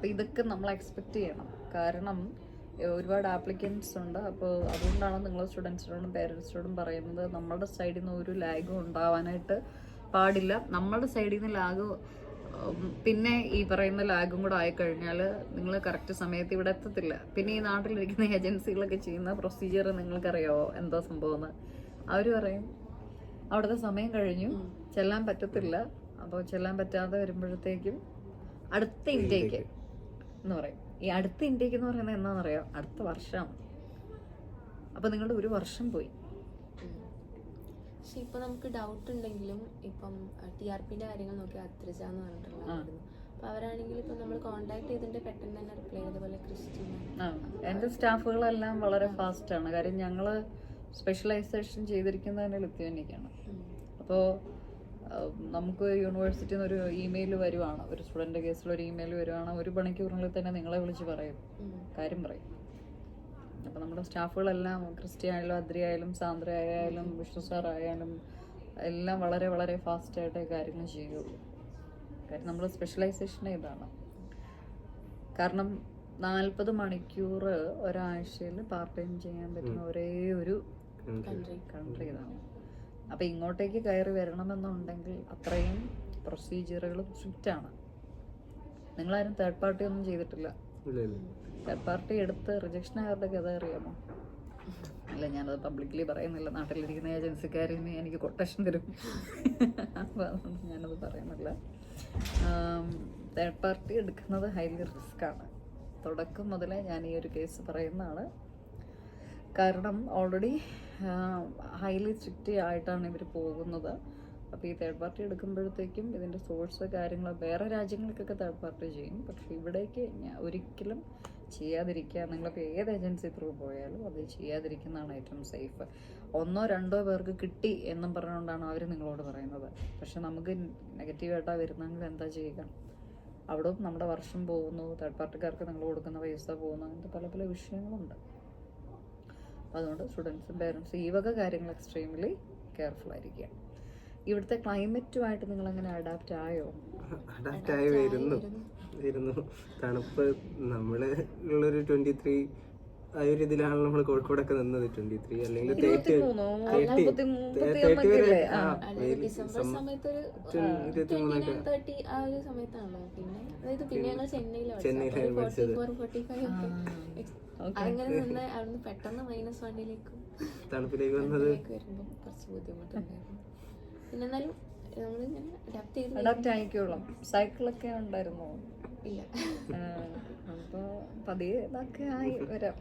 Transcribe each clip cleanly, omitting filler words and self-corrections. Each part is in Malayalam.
അപ്പോൾ ഇതൊക്കെ നമ്മൾ എക്സ്പെക്റ്റ് ചെയ്യണം. കാരണം ഒരുപാട് ആപ്ലിക്കൻസ് ഉണ്ട്. അപ്പോൾ അതുകൊണ്ടാണ് നിങ്ങൾ സ്റ്റുഡൻസിനോടും പേരൻസിനോടും പറയുന്നത് നമ്മളുടെ സൈഡിൽ നിന്ന് ഒരു ലാഗും ഉണ്ടാവാനായിട്ട് പാടില്ല. നമ്മളുടെ സൈഡിൽ നിന്ന് ലാഗ് പിന്നെ ഈ പറയുന്ന ലാഗും കൂടെ ആയിക്കഴിഞ്ഞാൽ നിങ്ങൾ കറക്റ്റ് സമയത്ത് ഇവിടെ എത്തത്തില്ല. പിന്നെ ഈ നാട്ടിലിരിക്കുന്ന ഏജൻസികളൊക്കെ ചെയ്യുന്ന പ്രൊസീജിയർ നിങ്ങൾക്കറിയാമോ എന്താ സംഭവം എന്ന്? അവർ പറയും അവിടുത്തെ സമയം കഴിഞ്ഞു, ചെല്ലാൻ പറ്റത്തില്ല. അപ്പോൾ ചെല്ലാൻ പറ്റാതെ വരുമ്പോഴത്തേക്കും അടുത്ത ഇൻടേക്ക് എന്ന് പറയും. ഈ അടുത്ത ഇൻടേക്ക് എന്ന് പറയുന്നത് എന്താണെന്നറിയാം? അടുത്ത വർഷമാണ്. അപ്പോൾ നിങ്ങളുടെ ഒരു വർഷം പോയി. പക്ഷെ ഇപ്പൊ നമുക്ക് ഡൗട്ട് ഉണ്ടെങ്കിലും ഇപ്പം TRPന്റെ കാര്യങ്ങൾ നോക്കി അത്രജ എന്ന് പറഞ്ഞിട്ടുണ്ടായിരുന്നു. അപ്പൊ അവരാണെങ്കിൽ ഇപ്പൊ നമ്മൾ കോൺടാക്ട് ചെയ്തിട്ട് പെട്ടെന്ന് തന്നെ റിപ്ലൈ ചെയ്തപോലെ ക്രിസ്റ്റീന. എൻ്റെ സ്റ്റാഫുകളെല്ലാം വളരെ ഫാസ്റ്റ് ആണ്. കാര്യം ഞങ്ങള് സ്പെഷ്യലൈസേഷൻ ചെയ്തിരിക്കുന്നത് ലിത്വാനിക്കാണ്. അപ്പോൾ നമുക്ക് യൂണിവേഴ്സിറ്റിയിൽ നിന്ന് ഒരു ഇമെയിൽ വരുവാണ്, ഒരു സ്റ്റുഡൻ്റ് കേസിൽ ഒരു ഇമെയിൽ വരുവാണ്, 1 മണിക്കൂറിനുള്ളിൽ തന്നെ നിങ്ങളെ വിളിച്ച് പറയും, കാര്യം പറയും. അപ്പോൾ നമ്മുടെ സ്റ്റാഫുകളെല്ലാം ക്രിസ്റ്റി ആയാലും അദ്രി ആയാലും സാന്ദ്ര ആയാലും വിഷ്ണു സാർ ആയാലും എല്ലാം വളരെ വളരെ ഫാസ്റ്റായിട്ടേ കാര്യങ്ങൾ ചെയ്യുള്ളൂ. കാര്യം നമ്മൾ സ്പെഷ്യലൈസേഷൻ ഇതാണ്. കാരണം 40 മണിക്കൂർ ഒരാഴ്ചയിൽ പാർട്ട് ടൈം ചെയ്യാൻ പറ്റുന്ന ഒരേ ഒരു കൺട്രി ഇതാണ്. അപ്പോൾ ഇങ്ങോട്ടേക്ക് കയറി വരണമെന്നുണ്ടെങ്കിൽ അത്രയും പ്രൊസീജിയറുകളും സ്ട്രിക്റ്റാണ്. നിങ്ങളാരും തേർഡ് പാർട്ടി ഒന്നും ചെയ്തിട്ടില്ല. തേർഡ് പാർട്ടി എടുത്ത് റിജക്ഷൻ ആയവരുടെ കഥ അറിയാമോ? അല്ല, ഞാനത് പബ്ലിക്കലി പറയുന്നില്ല. നാട്ടിലിരിക്കുന്ന ഏജൻസിക്കാരിന് എനിക്ക് കൊട്ടേഷൻ തരും. അപ്പോൾ അതുകൊണ്ട് ഞാനത് പറയുന്നില്ല. തേർഡ് പാർട്ടി എടുക്കുന്നത് ഹൈലി റിസ്ക്കാണ്. തുടക്കം മുതലേ ഞാൻ ഈ ഒരു കേസ് പറയുന്നതാണ്. കാരണം ഓൾറെഡി ഹൈലി സ്ട്രിക്റ്റ് ആയിട്ടാണ് ഇവർ പോകുന്നത്. അപ്പോൾ ഈ തേർഡ് പാർട്ടി എടുക്കുമ്പോഴത്തേക്കും ഇതിൻ്റെ സോഴ്സ് കാര്യങ്ങൾ വേറെ രാജ്യങ്ങൾക്കൊക്കെ തേർഡ് പാർട്ടി ചെയ്യും. പക്ഷേ ഇവിടേക്ക് ഒരിക്കലും ചെയ്യാതിരിക്കുക. നിങ്ങളിപ്പോൾ ഏത് ഏജൻസി ത്രൂ പോയാലും അത് ചെയ്യാതിരിക്കുന്നതാണ് ഏറ്റവും സേഫ്. 1-2 പേർക്ക് കിട്ടി എന്നും പറഞ്ഞുകൊണ്ടാണ് അവർ നിങ്ങളോട് പറയുന്നത്. പക്ഷെ നമുക്ക് നെഗറ്റീവായിട്ടാണ് വരുന്നതെങ്കിൽ എന്താ ചെയ്യുക? അവിടെ നമ്മുടെ വർഷം പോകുന്നു, തേർഡ് പാർട്ടിക്കാർക്ക് നിങ്ങൾ കൊടുക്കുന്ന പൈസ പോകുന്നു, അങ്ങനത്തെ പല പല വിഷയങ്ങളുണ്ട്. അപ്പോൾ അതുകൊണ്ട് സ്റ്റുഡൻസും പേരൻസും ഈ വക കാര്യങ്ങൾ എക്സ്ട്രീംലി കെയർഫുൾ ആയിരിക്കുക. ഇവിടുത്തെ ക്ലൈമറ്റുമായിട്ട് നിങ്ങൾ അങ്ങനെ അഡാപ്റ്റ് ആയോ? അഡാപ്റ്റ് ആയി വരുന്നു. തണുപ്പ് നമ്മൾ ഉള്ളൊരു 23 ആ ഒരു ഇതിലാണല്ലോ നമ്മൾ കോഴിക്കോടൊക്കെ നിന്നത്. 23 അല്ലെങ്കിൽ 30 ഡിസംബർ സമയത്ത് ആ ഒരു സമയത്താണല്ലോ. പിന്നെ ഞങ്ങൾ ചെന്നൈയിലാണ് പഠിച്ചത്. 44-45 അങ്ങനെ നിന്ന് അവിടുന്ന് പെട്ടെന്ന് -1 തണുപ്പിലേക്ക് വന്നത് വരുമ്പോൾ കുറച്ച് ബുദ്ധിമുട്ടുണ്ടായിരുന്നു. പിന്നെ എന്നാലും നമ്മളിങ്ങനെ അഡാപ്റ്റ് ആയിക്കോളും. സൈക്കിളൊക്കെ ഉണ്ടായിരുന്നോ? ഇല്ല. അപ്പോൾ പതിയെ ഇതൊക്കെ ആയി വരാം.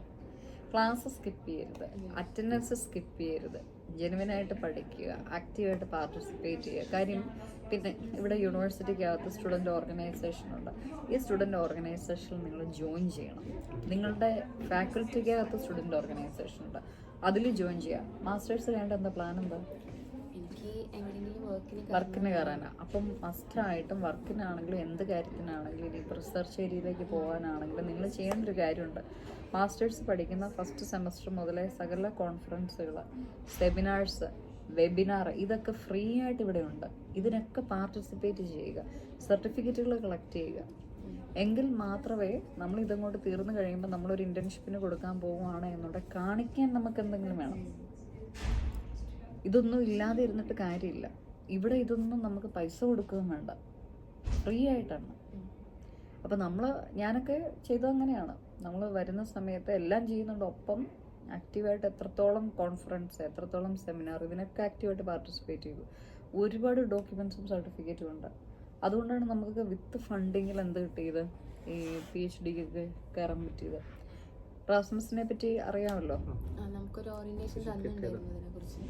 ക്ലാസ് സ്കിപ്പ് ചെയ്യരുത്, അറ്റൻഡൻസ് സ്കിപ്പ് ചെയ്യരുത്, ജെനുവിനായിട്ട് പഠിക്കുക, ആക്റ്റീവായിട്ട് പാർട്ടിസിപ്പേറ്റ് ചെയ്യുക. കാര്യം പിന്നെ ഇവിടെ യൂണിവേഴ്സിറ്റിക്കകത്ത് സ്റ്റുഡൻറ്റ് ഓർഗനൈസേഷൻ ഉണ്ട്. ഈ സ്റ്റുഡൻറ്റ് ഓർഗനൈസേഷനിൽ നിങ്ങൾ ജോയിൻ ചെയ്യണം. നിങ്ങളുടെ ഫാക്കൽറ്റിക്കകത്ത് സ്റ്റുഡൻറ്റ് ഓർഗനൈസേഷൻ ഉണ്ട്, അതിൽ ജോയിൻ ചെയ്യുക. മാസ്റ്റേഴ്സ് വേണ്ട എന്താ പ്ലാൻ എന്താ? വർക്കിന് കയറാനാണ്. അപ്പം മസ്റ്റായിട്ടും വർക്കിനാണെങ്കിലും എന്ത് കാര്യത്തിനാണെങ്കിലും ഇനിയിപ്പോൾ റിസർച്ച് ഏരിയയിലേക്ക് പോകാനാണെങ്കിലും നിങ്ങൾ ചെയ്യേണ്ട ഒരു കാര്യമുണ്ട്. മാസ്റ്റേഴ്സ് പഠിക്കുന്ന ഫസ്റ്റ് സെമസ്റ്റർ മുതലേ സകല കോൺഫറൻസുകൾ, സെമിനാർസ്, വെബിനാർ ഇതൊക്കെ ഫ്രീ ആയിട്ട് ഇവിടെ ഉണ്ട്. ഇതിനൊക്കെ പാർട്ടിസിപ്പേറ്റ് ചെയ്യുക, സർട്ടിഫിക്കറ്റുകൾ കളക്ട് ചെയ്യുക. എങ്കിൽ മാത്രമേ നമ്മൾ ഇതങ്ങോട്ട് തീർന്നു കഴിയുമ്പോൾ നമ്മളൊരു ഇൻറ്റേൺഷിപ്പിന് കൊടുക്കാൻ പോവുകയാണ് എന്നുണ്ടെങ്കിൽ കാണിക്കാൻ നമുക്ക് എന്തെങ്കിലും വേണം. ഇതൊന്നും ഇല്ലാതെ ഇരുന്നിട്ട് കാര്യമില്ല. ഇവിടെ ഇതൊന്നും നമുക്ക് പൈസ കൊടുക്കുകയും വേണ്ട, ഫ്രീ ആയിട്ടാണ്. അപ്പം ഞാനൊക്കെ ചെയ്തത് അങ്ങനെയാണ്. നമ്മൾ വരുന്ന സമയത്ത് എല്ലാം ചെയ്യുന്നുണ്ട്, ഒപ്പം ആക്റ്റീവായിട്ട് എത്രത്തോളം കോൺഫറൻസ്, എത്രത്തോളം സെമിനാർ, ഇതിനൊക്കെ ആക്റ്റീവായിട്ട് പാർട്ടിസിപ്പേറ്റ് ചെയ്തു. ഒരുപാട് ഡോക്യുമെൻറ്റ്സും സർട്ടിഫിക്കറ്റും ഉണ്ട്. അതുകൊണ്ടാണ് നമുക്ക് വിത്ത് ഫണ്ടിങ്ങിൽ എന്ത് കിട്ടിയത്, ഈ PhDക്കൊക്കെ കയറാൻ പറ്റിയത്. റാസ്മസിനെ പറ്റി അറിയാമല്ലോ. നമുക്കൊരു ഓറിയന്റേഷൻ തന്നിട്ടുണ്ടായിരുന്നു ഇതിനെക്കുറിച്ച്.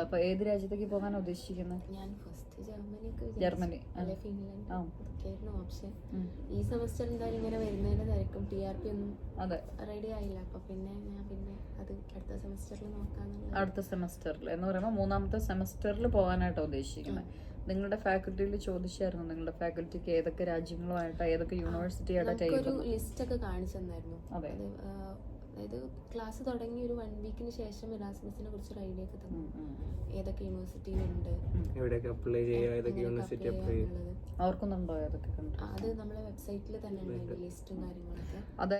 അപ്പോൾ ഏത് രാജ്യത്തേക്ക് പോകാനാണ് ഉദ്ദേശിക്കുന്നത്? ഞാൻ ഫസ്റ്റ് ജർമ്മനി അല്ലെ ഫിൻലാൻഡ് ഒക്കെയായിരുന്നു ഓപ്ഷൻ. ഈ സെമസ്റ്റർ എന്തായാലും ഇങ്ങനെ വരുന്നതിന്റെ തിരക്കും TRP ഒന്നും റെഡി ആയില്ല. അപ്പൊ പിന്നെ അത് അടുത്ത സെമസ്റ്ററിൽ നോക്കാന്നുള്ള. അടുത്ത സെമസ്റ്ററിൽ എന്ന് പറയുമ്പോൾ 3ാമത്തെ സെമസ്റ്ററിൽ പോകാനായിട്ടാണ് ഉദ്ദേശിക്കുന്നത്. നിങ്ങളുടെ ഫാക്കൽറ്റിയിൽ ചോദിച്ചായിരുന്നു നിങ്ങളുടെ ഫാക്കൽറ്റിക്ക് ഏതൊക്കെ രാജ്യങ്ങളുമായിട്ട് ഏതൊക്കെ യൂണിവേഴ്സിറ്റിയായിട്ട് ലിസ്റ്റ് ഒക്കെ കാണിച്ചു തന്നായിരുന്നു. അതായത് ക്ലാസ് തുടങ്ങി ഒരു 1 വീക്കിന് ശേഷം ഇറാസ്മസിനെ കുറിച്ച് ഒരു ഐഡിയ ഒക്കെ തന്നു. ഏതൊക്കെ യൂണിവേഴ്സിറ്റിയിലുണ്ട്, എവിടെയൊക്കെ അപ്ലൈ ചെയ്യുക, ഏതൊക്കെ യൂണിവേഴ്സിറ്റി അപ്ലൈ ചെയ്യുക, അവർക്കൊന്നുണ്ടോ അതൊക്കെ കണ്ടു? അത് നമ്മളെ വെബ്സൈറ്റിൽ തന്നെ ഉണ്ട് ലിസ്റ്റും കാര്യങ്ങളൊക്കെ. അതെ.